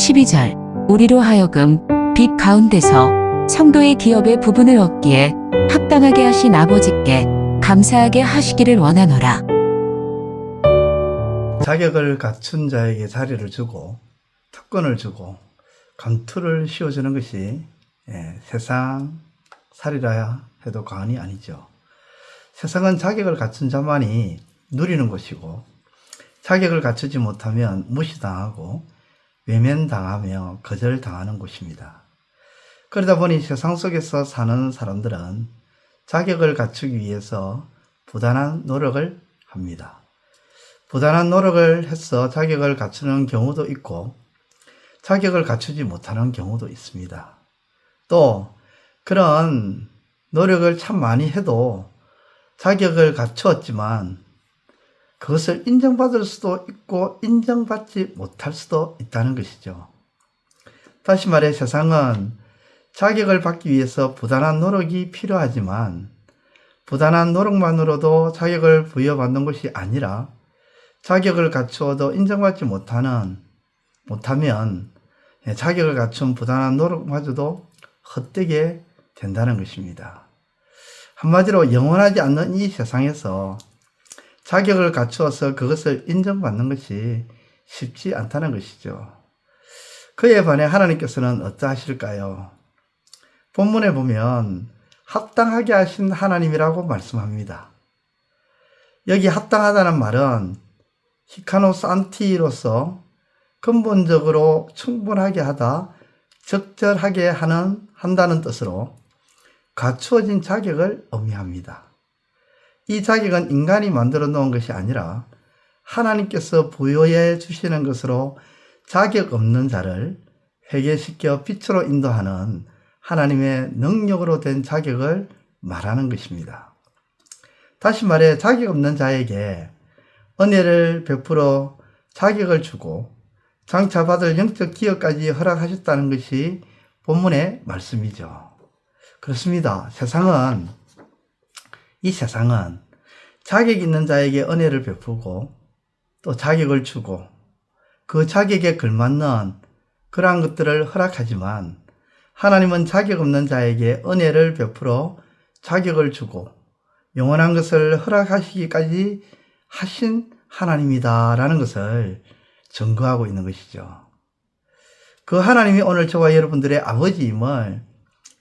12절 우리로 하여금 빛 가운데서 성도의 기업의 부분을 얻기에 합당하게 하신 아버지께 감사하게 하시기를 원하노라. 자격을 갖춘 자에게 자리를 주고 특권을 주고 감투를 씌워주는 것이 세상 살이라 해도 과언이 아니죠. 세상은 자격을 갖춘 자만이 누리는 것이고 자격을 갖추지 못하면 무시당하고 외면당하며 거절당하는 곳입니다. 그러다 보니 세상 속에서 사는 사람들은 자격을 갖추기 위해서 부단한 노력을 합니다. 부단한 노력을 해서 자격을 갖추는 경우도 있고 자격을 갖추지 못하는 경우도 있습니다. 또 그런 노력을 참 많이 해도 자격을 갖추었지만 그것을 인정받을 수도 있고 인정받지 못할 수도 있다는 것이죠. 다시 말해 세상은 자격을 받기 위해서 부단한 노력이 필요하지만 부단한 노력만으로도 자격을 부여받는 것이 아니라 자격을 갖추어도 인정받지 못하면 자격을 갖춘 부단한 노력마저도 헛되게 된다는 것입니다. 한마디로 영원하지 않는 이 세상에서 자격을 갖추어서 그것을 인정받는 것이 쉽지 않다는 것이죠. 그에 반해 하나님께서는 어떠하실까요? 본문에 보면 합당하게 하신 하나님이라고 말씀합니다. 여기 합당하다는 말은 히카노산티로서 근본적으로 충분하게 하다, 적절하게 한다는 뜻으로 갖추어진 자격을 의미합니다. 이 자격은 인간이 만들어 놓은 것이 아니라 하나님께서 부여해 주시는 것으로 자격 없는 자를 회개시켜 빛으로 인도하는 하나님의 능력으로 된 자격을 말하는 것입니다. 다시 말해 자격 없는 자에게 은혜를 베풀어 자격을 주고 장차 받을 영적 기여까지 허락하셨다는 것이 본문의 말씀이죠. 그렇습니다. 이 세상은 자격 있는 자에게 은혜를 베푸고 또 자격을 주고 그 자격에 걸맞는 그러한 것들을 허락하지만 하나님은 자격 없는 자에게 은혜를 베풀어 자격을 주고 영원한 것을 허락하시기까지 하신 하나님이다라는 것을 증거하고 있는 것이죠. 그 하나님이 오늘 저와 여러분들의 아버지임을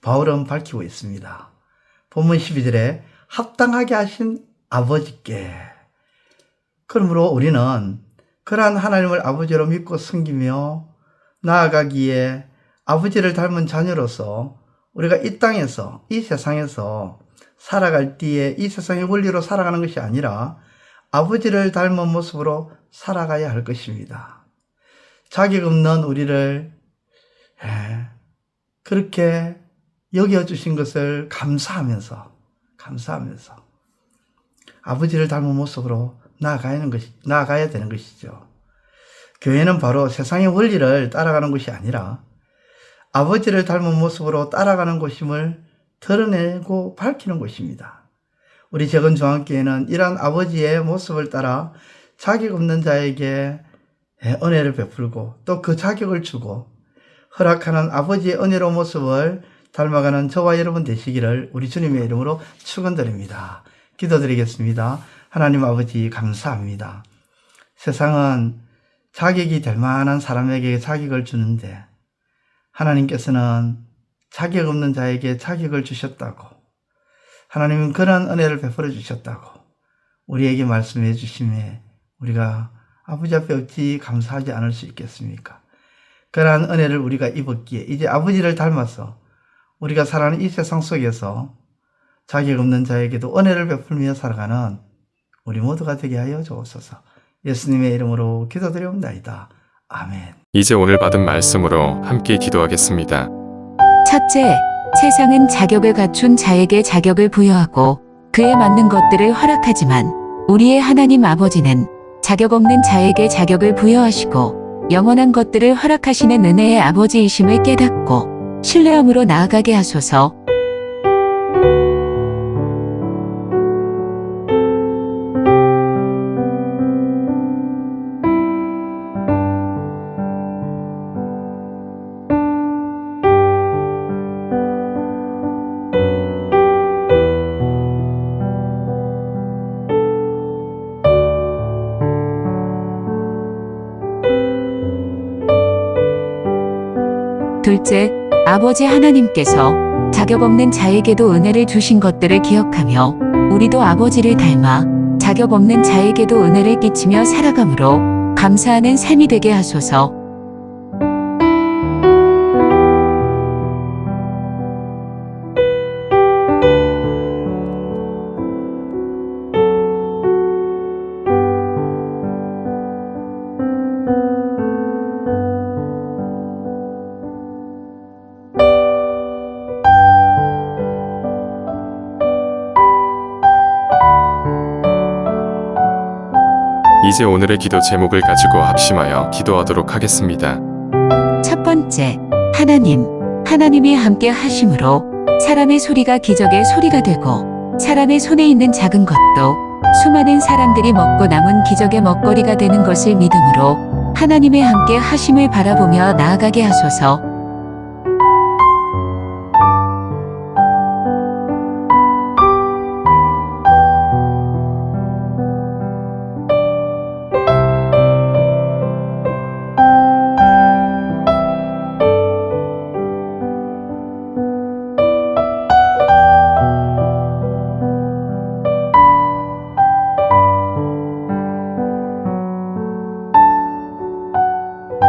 바울은 밝히고 있습니다. 본문 12절에 합당하게 하신 아버지께. 그러므로 우리는 그러한 하나님을 아버지로 믿고 섬기며 나아가기에 아버지를 닮은 자녀로서 우리가 이 땅에서, 이 세상에서 살아갈 때에 이 세상의 원리로 살아가는 것이 아니라 아버지를 닮은 모습으로 살아가야 할 것입니다. 자격 없는 우리를 그렇게 여겨주신 것을 감사하면서 아버지를 닮은 모습으로 나아가야 되는 것이죠. 교회는 바로 세상의 원리를 따라가는 것이 아니라 아버지를 닮은 모습으로 따라가는 것임을 드러내고 밝히는 것입니다. 우리 적은 중앙교회는 이러한 아버지의 모습을 따라 자격 없는 자에게 은혜를 베풀고 또 그 자격을 주고 허락하는 아버지의 은혜로운 모습을 닮아가는 저와 여러분 되시기를 우리 주님의 이름으로 축원드립니다. 기도드리겠습니다. 하나님 아버지 감사합니다. 세상은 자격이 될 만한 사람에게 자격을 주는데 하나님께서는 자격 없는 자에게 자격을 주셨다고, 하나님은 그런 은혜를 베풀어 주셨다고 우리에게 말씀해 주심에 우리가 아버지 앞에 어찌 감사하지 않을 수 있겠습니까? 그러한 은혜를 우리가 입었기에 이제 아버지를 닮아서 우리가 살아가는 이 세상 속에서 자격 없는 자에게도 은혜를 베풀며 살아가는 우리 모두가 되게 하여 주옵소서. 예수님의 이름으로 기도드려옵나이다. 아멘. 이제 오늘 받은 말씀으로 함께 기도하겠습니다. 첫째, 세상은 자격을 갖춘 자에게 자격을 부여하고 그에 맞는 것들을 허락하지만 우리의 하나님 아버지는 자격 없는 자에게 자격을 부여하시고 영원한 것들을 허락하시는 은혜의 아버지이심을 깨닫고 신뢰함으로 나아가게 하소서. 둘째, 아버지 하나님께서 자격 없는 자에게도 은혜를 주신 것들을 기억하며 우리도 아버지를 닮아 자격 없는 자에게도 은혜를 끼치며 살아감으로 감사하는 삶이 되게 하소서. 이제 오늘의 기도 제목을 가지고 합심하여 기도하도록 하겠습니다. 첫 번째, 하나님이 함께 하심으로 사람의 소리가 기적의 소리가 되고 사람의 손에 있는 작은 것도 수많은 사람들이 먹고 남은 기적의 먹거리가 되는 것을 믿음으로 하나님의 함께 하심을 바라보며 나아가게 하소서.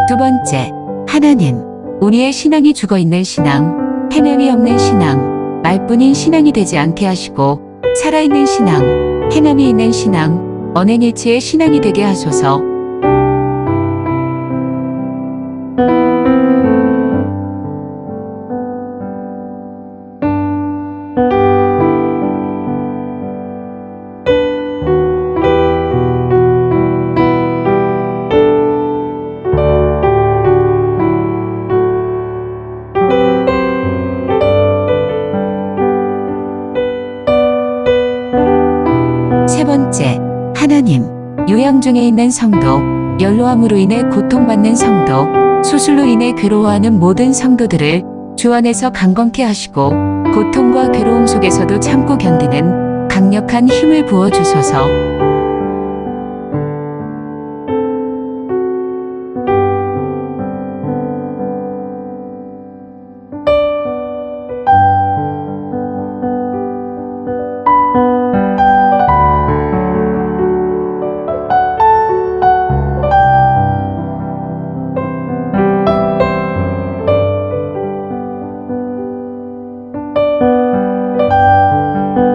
두 번째, 하나님, 우리의 신앙이 죽어있는 신앙, 행함이 없는 신앙, 말뿐인 신앙이 되지 않게 하시고 살아있는 신앙, 행함이 있는 신앙, 언행일치의 신앙이 되게 하소서. 세 번째, 하나님, 요양 중에 있는 성도, 연로함으로 인해 고통받는 성도, 수술로 인해 괴로워하는 모든 성도들을 주 안에서 강건케 하시고 고통과 괴로움 속에서도 참고 견디는 강력한 힘을 부어주소서.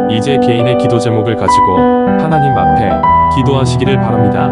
이제 개인의 기도 제목을 가지고 하나님 앞에 기도하시기를 바랍니다.